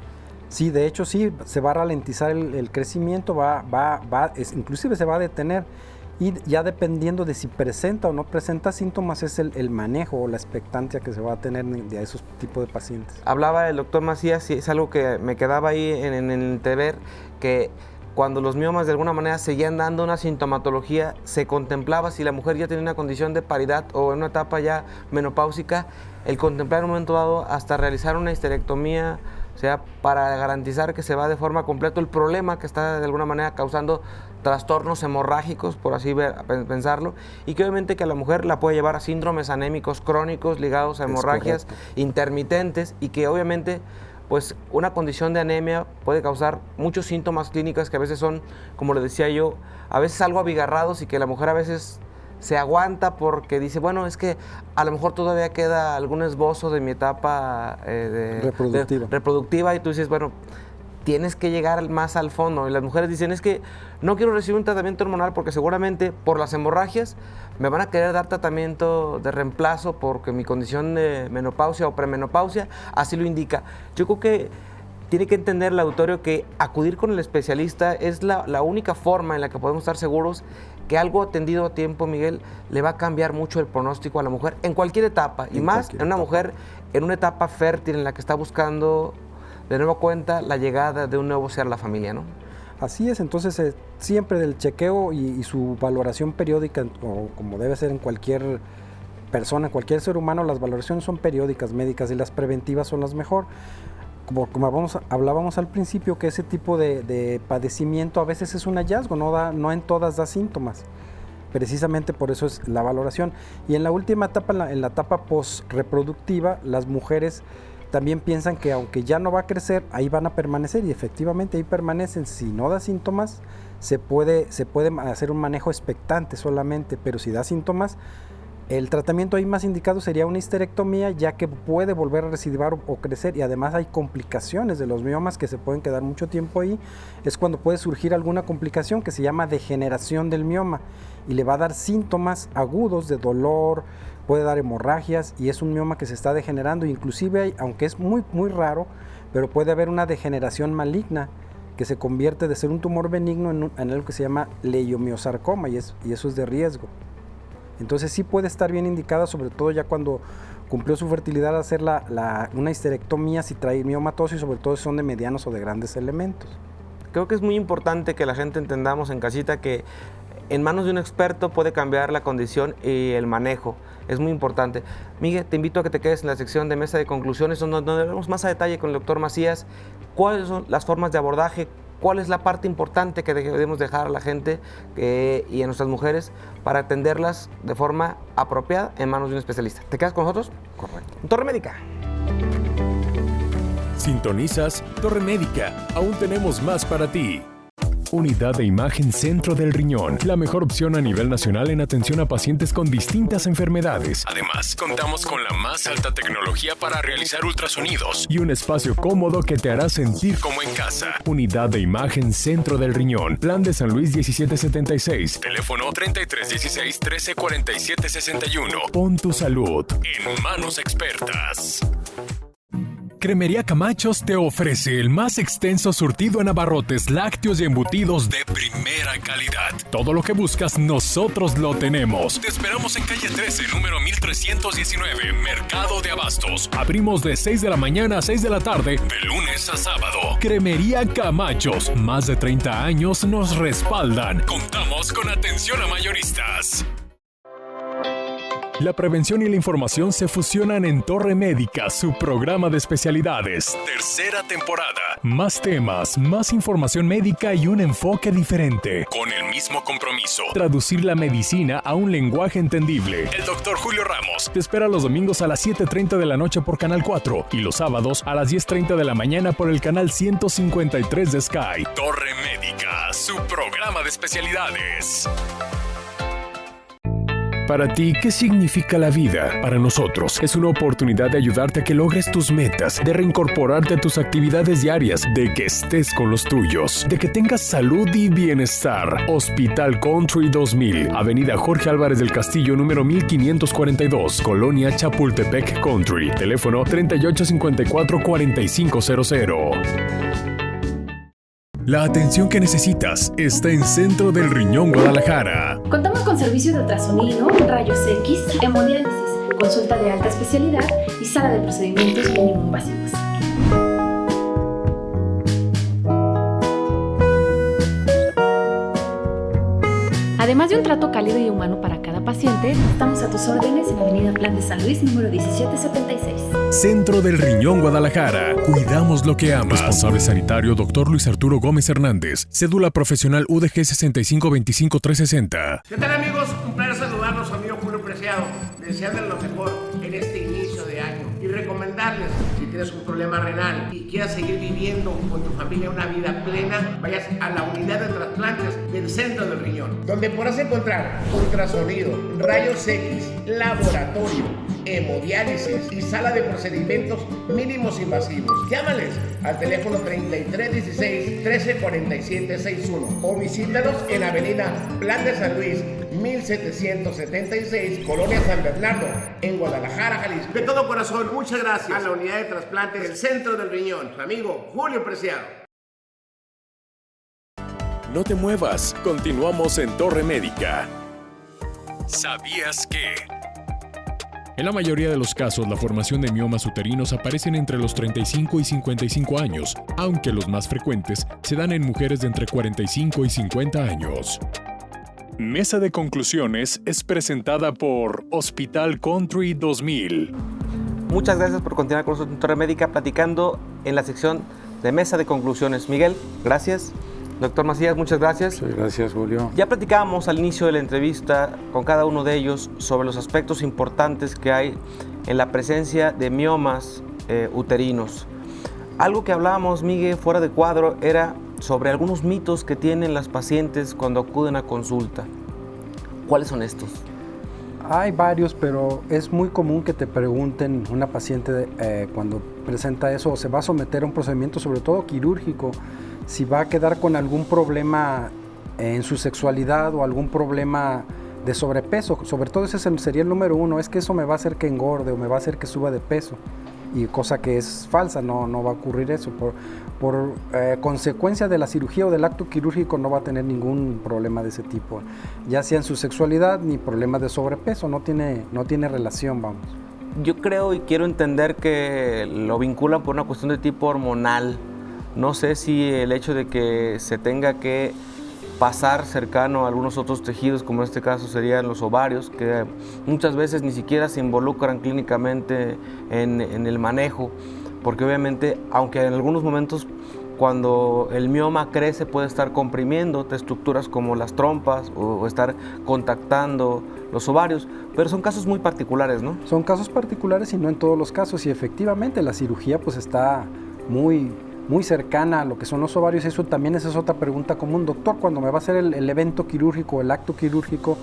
[SPEAKER 13] Sí, de hecho sí, se va a ralentizar el crecimiento, inclusive se va a detener. Y ya dependiendo de si presenta o no presenta síntomas es el manejo o la expectancia que se va a tener de esos tipos de pacientes.
[SPEAKER 2] Hablaba el doctor Macías, y es algo que me quedaba ahí en el entrever, que cuando los miomas de alguna manera seguían dando una sintomatología, se contemplaba si la mujer ya tenía una condición de paridad o en una etapa ya menopáusica, el contemplar en un momento dado hasta realizar una histerectomía, o sea, para garantizar que se va de forma completa el problema que está de alguna manera causando trastornos hemorrágicos, por así pensarlo, y que obviamente que a la mujer la puede llevar a síndromes anémicos crónicos ligados a hemorragias intermitentes, y que obviamente pues una condición de anemia puede causar muchos síntomas clínicos que a veces son, como le decía yo, a veces algo abigarrados, y que la mujer a veces se aguanta porque dice, bueno, es que a lo mejor todavía queda algún esbozo de mi etapa reproductiva, y tú dices, bueno, tienes que llegar más al fondo. Y las mujeres dicen, es que no quiero recibir un tratamiento hormonal porque seguramente por las hemorragias me van a querer dar tratamiento de reemplazo porque mi condición de menopausia o premenopausia así lo indica. Yo creo que tiene que entender el auditorio que acudir con el especialista es la única forma en la que podemos estar seguros que algo atendido a tiempo, Miguel, le va a cambiar mucho el pronóstico a la mujer en cualquier etapa, y más en una mujer en una etapa fértil en la que está buscando de nueva cuenta la llegada de un nuevo ser a la familia, ¿no?
[SPEAKER 13] Así es, entonces siempre del chequeo y su valoración periódica, o como debe ser en cualquier persona, cualquier ser humano, las valoraciones son periódicas, médicas, y las preventivas son las mejor. Como hablábamos al principio, que ese tipo de padecimiento a veces es un hallazgo, no en todas da síntomas. Precisamente por eso es la valoración. Y en la última etapa, en la etapa posreproductiva, las mujeres también piensan que aunque ya no va a crecer, ahí van a permanecer, y efectivamente ahí permanecen. Si no da síntomas, se puede hacer un manejo expectante solamente, pero si da síntomas, el tratamiento ahí más indicado sería una histerectomía, ya que puede volver a recidivar o crecer, y además hay complicaciones de los miomas que se pueden quedar mucho tiempo ahí. Es cuando puede surgir alguna complicación que se llama degeneración del mioma, y le va a dar síntomas agudos de dolor, puede dar hemorragias, y es un mioma que se está degenerando. Inclusive, aunque es muy, muy raro, pero puede haber una degeneración maligna que se convierte de ser un tumor benigno en algo que se llama leiomiosarcoma, y eso es de riesgo. Entonces sí puede estar bien indicada, sobre todo ya cuando cumplió su fertilidad, hacer una histerectomía si trae miomatosis, sobre todo si son de medianos o de grandes elementos.
[SPEAKER 2] Creo que es muy importante que la gente entendamos en casita que en manos de un experto puede cambiar la condición y el manejo. Es muy importante. Miguel, te invito a que te quedes en la sección de mesa de conclusiones, donde veremos más a detalle con el doctor Macías cuáles son las formas de abordaje, cuál es la parte importante que debemos dejar a la gente y a nuestras mujeres para atenderlas de forma apropiada en manos de un especialista. ¿Te quedas con nosotros?
[SPEAKER 13] Correcto.
[SPEAKER 2] Torre Médica.
[SPEAKER 1] Sintonizas Torre Médica. Aún tenemos más para ti. Unidad de Imagen Centro del Riñón, la mejor opción a nivel nacional en atención a pacientes con distintas enfermedades. Además, contamos con la más alta tecnología para realizar ultrasonidos y un espacio cómodo que te hará sentir como en casa. Unidad de Imagen Centro del Riñón, Plan de San Luis 1776, teléfono 3316-134761. Pon tu salud en manos expertas. Cremería Camachos te ofrece el más extenso surtido en abarrotes, lácteos y embutidos de primera calidad. Todo lo que buscas, nosotros lo tenemos. Te esperamos en calle 13, número 1319, Mercado de Abastos. Abrimos de 6 de la mañana a 6 de la tarde, de lunes a sábado. Cremería Camachos, más de 30 años nos respaldan. Contamos con atención a mayoristas. La prevención y la información se fusionan en Torre Médica, su programa de especialidades. Tercera temporada. Más temas, más información médica y un enfoque diferente. Con el mismo compromiso. Traducir la medicina a un lenguaje entendible. El doctor Julio Ramos te espera los domingos a las 7:30 de la noche por Canal 4 y los sábados a las 10:30 de la mañana por el canal 153 de Sky. Torre Médica, su programa de especialidades. Para ti, ¿qué significa la vida? Para nosotros, es una oportunidad de ayudarte a que logres tus metas, de reincorporarte a tus actividades diarias, de que estés con los tuyos, de que tengas salud y bienestar. Hospital Country 2000, Avenida Jorge Álvarez del Castillo, número 1542, Colonia Chapultepec Country. Teléfono 3854-4500. La atención que necesitas está en Centro del Riñón Guadalajara.
[SPEAKER 11] Contamos con servicio de ultrasonido, rayos X, hemodiálisis, consulta de alta especialidad y sala de procedimientos mínimo invasivos. Además de un trato cálido y humano para cada paciente, estamos a tus órdenes en Avenida Plan de San Luis, número 1776.
[SPEAKER 1] Centro del Riñón Guadalajara. Cuidamos lo que amas. Responsable sanitario, Dr. Luis Arturo Gómez Hernández. Cédula profesional UDG 6525360.
[SPEAKER 12] ¿Qué tal, amigos? Un placer saludarlos, amigo Julio Preciado. Desearles lo mejor en este inicio de año y recomendarles, si tienes un problema renal y quieras seguir viviendo con tu familia una vida plena, vayas a la unidad de trasplantes del Centro del Riñón, donde podrás encontrar ultrasonido, rayos X, laboratorio, hemodiálisis y sala de procedimientos mínimos invasivos. Llámales al teléfono 3316-134761 o visítanos en Avenida Plan de San Luis, 1776, Colonia San Bernardo, en Guadalajara, Jalisco. De todo corazón, muchas gracias a la unidad de trasplantes del Centro del Riñón, su amigo Julio Preciado.
[SPEAKER 1] No te muevas, continuamos en Torre Médica. ¿Sabías que? En la mayoría de los casos, la formación de miomas uterinos aparecen entre los 35 y 55 años, aunque los más frecuentes se dan en mujeres de entre 45 y 50 años. Mesa de Conclusiones es presentada por Hospital Country 2000.
[SPEAKER 2] Muchas gracias por continuar con nosotros en Torre Médica platicando en la sección de Mesa de Conclusiones. Miguel, gracias. Doctor Macías, muchas gracias.
[SPEAKER 7] Sí, gracias, Julio.
[SPEAKER 2] Ya platicábamos al inicio de la entrevista con cada uno de ellos sobre los aspectos importantes que hay en la presencia de miomas uterinos. Algo que hablábamos, Miguel, fuera de cuadro, era sobre algunos mitos que tienen las pacientes cuando acuden a consulta. ¿Cuáles son estos?
[SPEAKER 13] Hay varios, pero es muy común que te pregunten una paciente cuando presenta eso o se va a someter a un procedimiento, sobre todo quirúrgico, si va a quedar con algún problema en su sexualidad o algún problema de sobrepeso. Sobre todo ese sería el número uno, es que eso me va a hacer que engorde o me va a hacer que suba de peso. Y cosa que es falsa, no va a ocurrir eso. Por consecuencia de la cirugía o del acto quirúrgico no va a tener ningún problema de ese tipo, ya sea en su sexualidad ni problema de sobrepeso, no tiene relación, vamos.
[SPEAKER 2] Yo creo y quiero entender que lo vinculan por una cuestión de tipo hormonal. No sé si el hecho de que se tenga que pasar cercano a algunos otros tejidos, como en este caso serían los ovarios, que muchas veces ni siquiera se involucran clínicamente en el manejo, porque obviamente, aunque en algunos momentos cuando el mioma crece puede estar comprimiendo estructuras como las trompas o estar contactando los ovarios, pero son casos muy particulares, ¿no?
[SPEAKER 13] Son casos particulares y no en todos los casos, y efectivamente la cirugía pues está muy cercana a lo que son los ovarios. Eso también esa es otra pregunta común. Doctor, cuando me va a hacer el evento quirúrgico, el acto quirúrgico,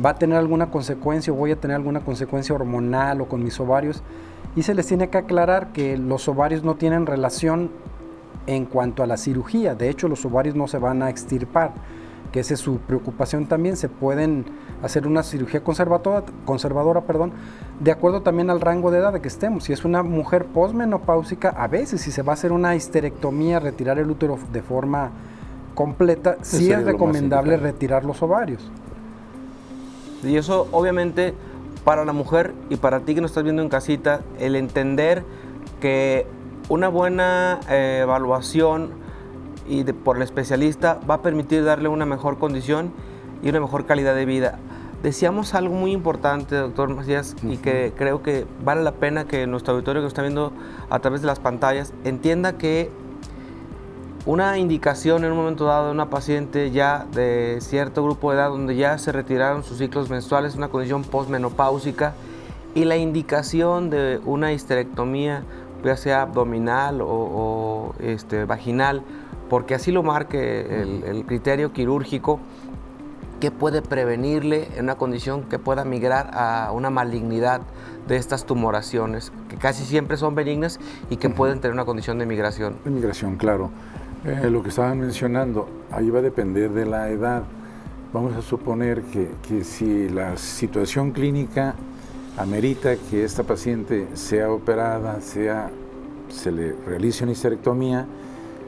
[SPEAKER 13] ¿va a tener alguna consecuencia o voy a tener alguna consecuencia hormonal o con mis ovarios? Y se les tiene que aclarar que los ovarios no tienen relación en cuanto a la cirugía. De hecho, los ovarios no se van a extirpar. que esa es su preocupación también. Se pueden hacer una cirugía conservadora, de acuerdo también al rango de edad de que estemos. Si es una mujer posmenopáusica, a veces si se va a hacer una histerectomía, retirar el útero de forma completa, sí es recomendable retirar los ovarios.
[SPEAKER 2] Y eso obviamente para la mujer y para ti que nos estás viendo en casita, el entender que una buena evaluación por el especialista va a permitir darle una mejor condición y una mejor calidad de vida. Decíamos algo muy importante, doctor Macías, y que creo que vale la pena que nuestro auditorio que está viendo a través de las pantallas entienda que una indicación en un momento dado de una paciente ya de cierto grupo de edad donde ya se retiraron sus ciclos menstruales, una condición posmenopáusica, y la indicación de una histerectomía, ya sea abdominal o vaginal, porque así lo marque el criterio quirúrgico, que puede prevenirle en una condición que pueda migrar a una malignidad de estas tumoraciones, que casi siempre son benignas y que pueden tener una condición de migración.
[SPEAKER 7] De migración, claro. Lo que estaban mencionando, ahí va a depender de la edad. Vamos a suponer que si la situación clínica amerita que esta paciente sea operada, se le realice una histerectomía,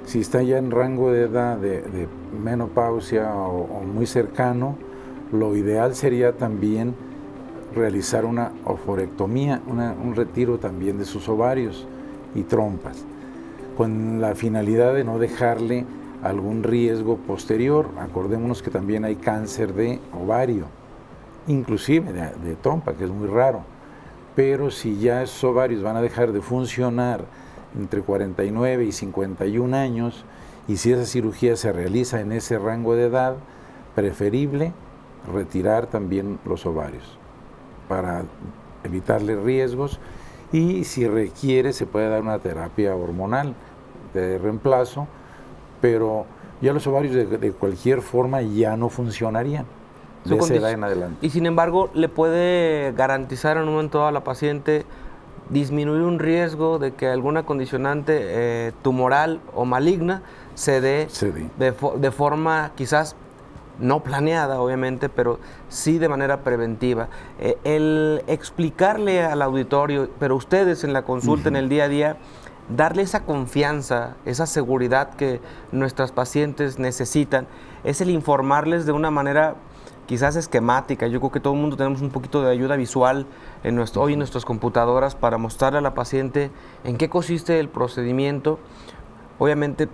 [SPEAKER 7] si está ya en rango de edad de menopausia o muy cercano, lo ideal sería también realizar una oforectomía, un retiro también de sus ovarios y trompas, con la finalidad de no dejarle algún riesgo posterior. Acordémonos que también hay cáncer de ovario, inclusive de trompa, que es muy raro, pero si ya esos ovarios van a dejar de funcionar entre 49 y 51 años, y si esa cirugía se realiza en ese rango de edad, preferible retirar también los ovarios para evitarle riesgos, y si requiere se puede dar una terapia hormonal de reemplazo, pero ya los ovarios de cualquier forma ya no funcionarían de esa edad en adelante.
[SPEAKER 2] Y sin embargo, le puede garantizar en un momento dado a la paciente disminuir un riesgo de que alguna condicionante tumoral o maligna se dé de forma quizás no planeada, obviamente, pero sí de manera preventiva. El explicarle al auditorio, pero ustedes en la consulta, en el día a día, darle esa confianza, esa seguridad que nuestras pacientes necesitan, es el informarles de una manera quizás esquemática. Yo creo que todo el mundo tenemos un poquito de ayuda visual hoy en nuestras computadoras para mostrarle a la paciente en qué consiste el procedimiento. Obviamente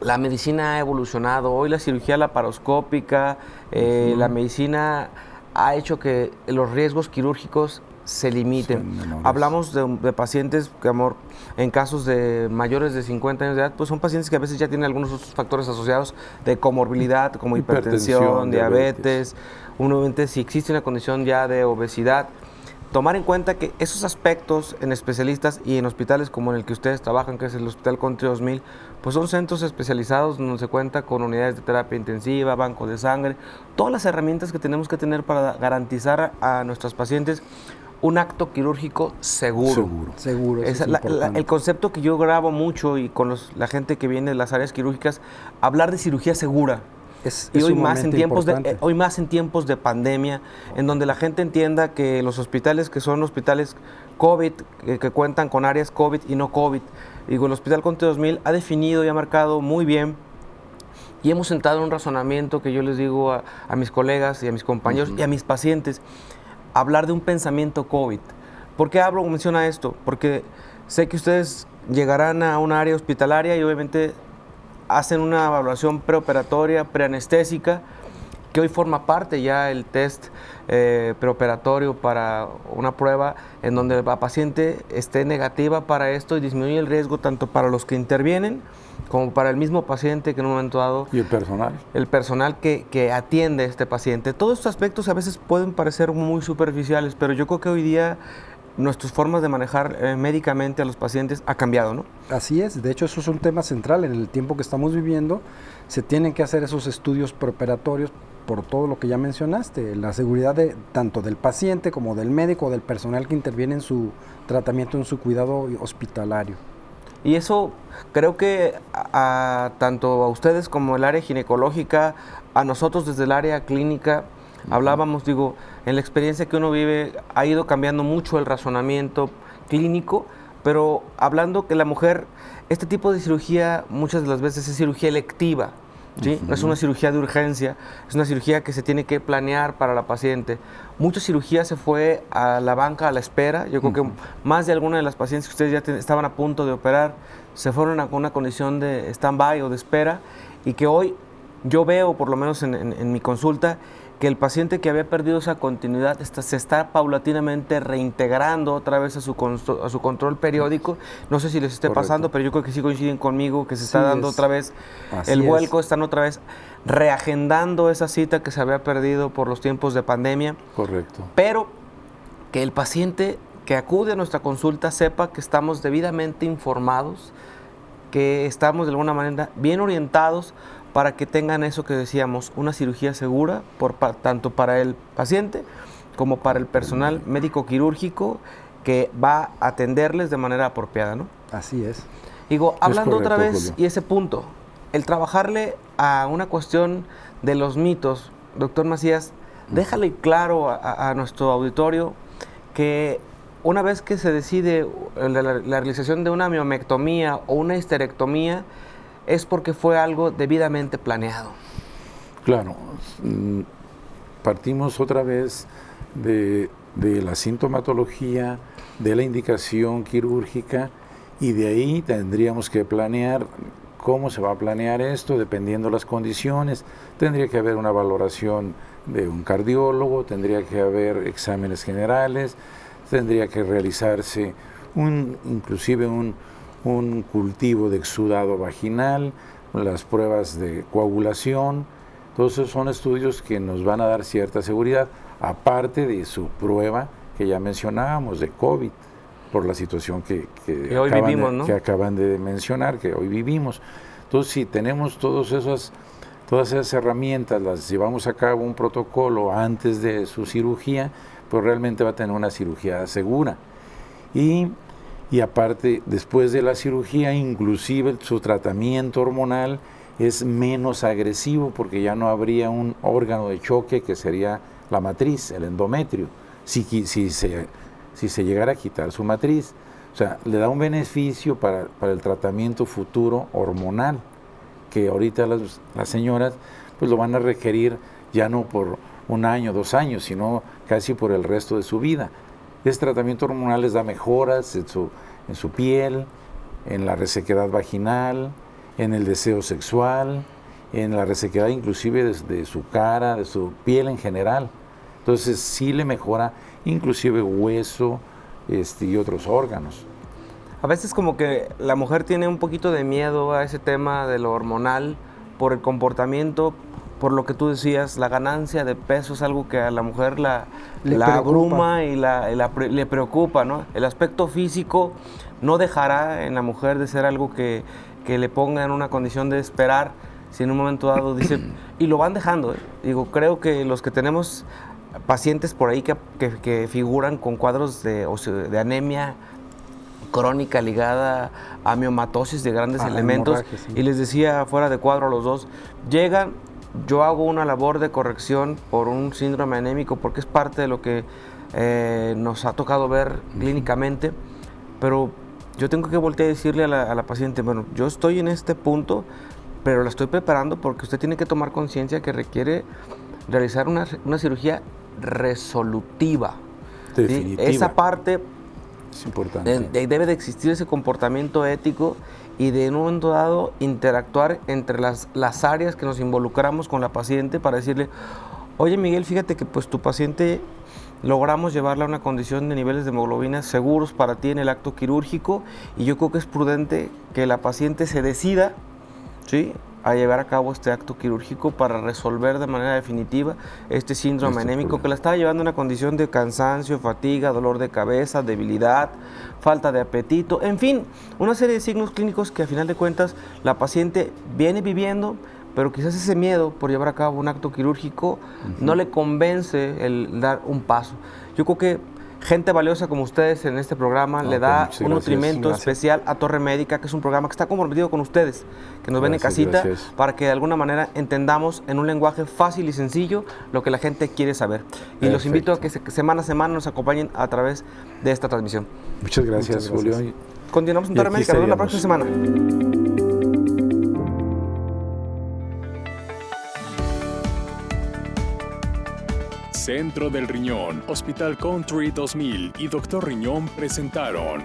[SPEAKER 2] la medicina ha evolucionado, hoy la cirugía laparoscópica, la medicina ha hecho que los riesgos quirúrgicos se limiten. Hablamos de pacientes que, en casos de mayores de 50 años de edad, pues son pacientes que a veces ya tienen algunos otros factores asociados de comorbilidad, como hipertensión, diabetes. Obviamente, si existe una condición ya de obesidad, tomar en cuenta que esos aspectos en especialistas y en hospitales como en el que ustedes trabajan, que es el Hospital Country 2000, pues son centros especializados donde se cuenta con unidades de terapia intensiva, banco de sangre, todas las herramientas que tenemos que tener para garantizar a nuestros pacientes un acto quirúrgico seguro. Es el concepto que yo grabo mucho y con la gente que viene de las áreas quirúrgicas, hablar de cirugía segura. Y hoy más en tiempos de pandemia, en donde la gente entienda que los hospitales que son hospitales COVID, que cuentan con áreas COVID y no COVID, digo, el Hospital Country 2000 ha definido y ha marcado muy bien, y hemos sentado en un razonamiento que yo les digo a mis colegas y a mis compañeros y a mis pacientes, hablar de un pensamiento COVID. ¿Por qué menciona esto? Porque sé que ustedes llegarán a un área hospitalaria y obviamente hacen una evaluación preoperatoria, preanestésica, que hoy forma parte ya el test preoperatorio para una prueba en donde la paciente esté negativa para esto y disminuye el riesgo tanto para los que intervienen como para el mismo paciente que en un momento dado...
[SPEAKER 7] Y el personal.
[SPEAKER 2] El personal que atiende a este paciente. Todos estos aspectos a veces pueden parecer muy superficiales, pero yo creo que hoy día nuestras formas de manejar médicamente a los pacientes ha cambiado, ¿no?
[SPEAKER 13] Así es, de hecho eso es un tema central en el tiempo que estamos viviendo. Se tienen que hacer esos estudios preoperatorios por todo lo que ya mencionaste, la seguridad tanto del paciente como del médico o del personal que interviene en su tratamiento, en su cuidado hospitalario.
[SPEAKER 2] Y eso creo que tanto a ustedes como el área ginecológica, a nosotros desde el área clínica, hablábamos, digo, en la experiencia que uno vive ha ido cambiando mucho el razonamiento clínico, pero hablando que la mujer, este tipo de cirugía muchas de las veces es cirugía electiva, ¿sí? No es una cirugía de urgencia, es una cirugía que se tiene que planear para la paciente. Mucha cirugía se fue a la banca a la espera. Yo creo que más de alguna de las pacientes que ustedes ya estaban a punto de operar se fueron a una condición de stand-by o de espera, y que hoy yo veo, por lo menos en mi consulta, que el paciente que había perdido esa continuidad se está paulatinamente reintegrando otra vez a su control periódico. No sé si les esté pasando, pero yo creo que sí coinciden conmigo, que se está dando otra vez el vuelco, están otra vez reagendando esa cita que se había perdido por los tiempos de pandemia.
[SPEAKER 7] Correcto.
[SPEAKER 2] Pero que el paciente que acude a nuestra consulta sepa que estamos debidamente informados, que estamos de alguna manera bien orientados para que tengan eso que decíamos, una cirugía segura, tanto para el paciente como para el personal médico quirúrgico que va a atenderles de manera apropiada, ¿no?
[SPEAKER 13] Así es.
[SPEAKER 2] Digo, hablando
[SPEAKER 7] correcto,
[SPEAKER 2] otra vez,
[SPEAKER 7] Julio.
[SPEAKER 2] y ese punto, el trabajarle a una cuestión de los mitos, doctor Macías, déjale claro a nuestro auditorio que una vez que se decide la realización de una miomectomía o una histerectomía, es porque fue algo debidamente planeado.
[SPEAKER 7] Claro, partimos otra vez de la sintomatología, de la indicación quirúrgica, y de ahí tendríamos que planear cómo se va a planear esto, dependiendo de las condiciones. Tendría que haber una valoración de un cardiólogo, tendría que haber exámenes generales, tendría que realizarse inclusive un cultivo de exudado vaginal, las pruebas de coagulación. Todos esos son estudios que nos van a dar cierta seguridad, aparte de su prueba que ya mencionábamos de COVID, por la situación que
[SPEAKER 2] hoy vivimos, ¿no?
[SPEAKER 7] Que acaban de mencionar, que hoy vivimos. Entonces, si tenemos todas esas herramientas, las llevamos a cabo un protocolo antes de su cirugía, pues realmente va a tener una cirugía segura. Y aparte, después de la cirugía, inclusive su tratamiento hormonal es menos agresivo, porque ya no habría un órgano de choque que sería la matriz, el endometrio, si se llegara a quitar su matriz. O sea, le da un beneficio para el tratamiento futuro hormonal, que ahorita las señoras pues lo van a requerir ya no por 1 año, 2 años, sino casi por el resto de su vida. Este tratamiento hormonal les da mejoras en su piel, en la resequedad vaginal, en el deseo sexual, en la resequedad inclusive de su cara, de su piel en general. Entonces sí le mejora inclusive hueso y otros órganos.
[SPEAKER 2] A veces como que la mujer tiene un poquito de miedo a ese tema de lo hormonal por el comportamiento, por lo que tú decías, la ganancia de peso es algo que a la mujer la abruma y le preocupa, ¿no? El aspecto físico no dejará en la mujer de ser algo que le ponga en una condición de esperar, si en un momento dado dice, y lo van dejando, ¿eh? Digo, creo que los que tenemos pacientes por ahí que figuran con cuadros de anemia crónica ligada a miomatosis de grandes elementos, sí. Y les decía fuera de cuadro a los dos, llegan, yo hago una labor de corrección por un síndrome anémico porque es parte de lo que nos ha tocado ver clínicamente, pero yo tengo que voltear a decirle a la paciente, bueno, yo estoy en este punto, pero la estoy preparando porque usted tiene que tomar conciencia que requiere realizar una cirugía resolutiva.
[SPEAKER 7] Definitiva.
[SPEAKER 2] ¿Sí? Esa parte
[SPEAKER 7] es importante.
[SPEAKER 2] Debe de existir ese comportamiento ético y de en un momento dado interactuar entre las áreas que nos involucramos con la paciente para decirle, oye Miguel, fíjate que pues tu paciente logramos llevarla a una condición de niveles de hemoglobina seguros para ti en el acto quirúrgico y yo creo que es prudente que la paciente se decida, ¿sí?, a llevar a cabo este acto quirúrgico para resolver de manera definitiva este síndrome anémico que la estaba llevando a una condición de cansancio, fatiga, dolor de cabeza, debilidad, falta de apetito, en fin, una serie de signos clínicos que a final de cuentas la paciente viene viviendo, pero quizás ese miedo por llevar a cabo un acto quirúrgico no le convence el dar un paso. Yo creo que gente valiosa como ustedes en este programa le da un nutrimento especial a Torre Médica, que es un programa que está comprometido con ustedes, que nos ven en casita, para que de alguna manera entendamos en un lenguaje fácil y sencillo lo que la gente quiere saber. Y los invito a que semana a semana nos acompañen a través de esta transmisión.
[SPEAKER 7] Muchas gracias, Julio.
[SPEAKER 2] Continuamos en Torre Médica, nos vemos la próxima semana.
[SPEAKER 1] Centro del Riñón, Hospital Country 2000 y Dr. Riñón presentaron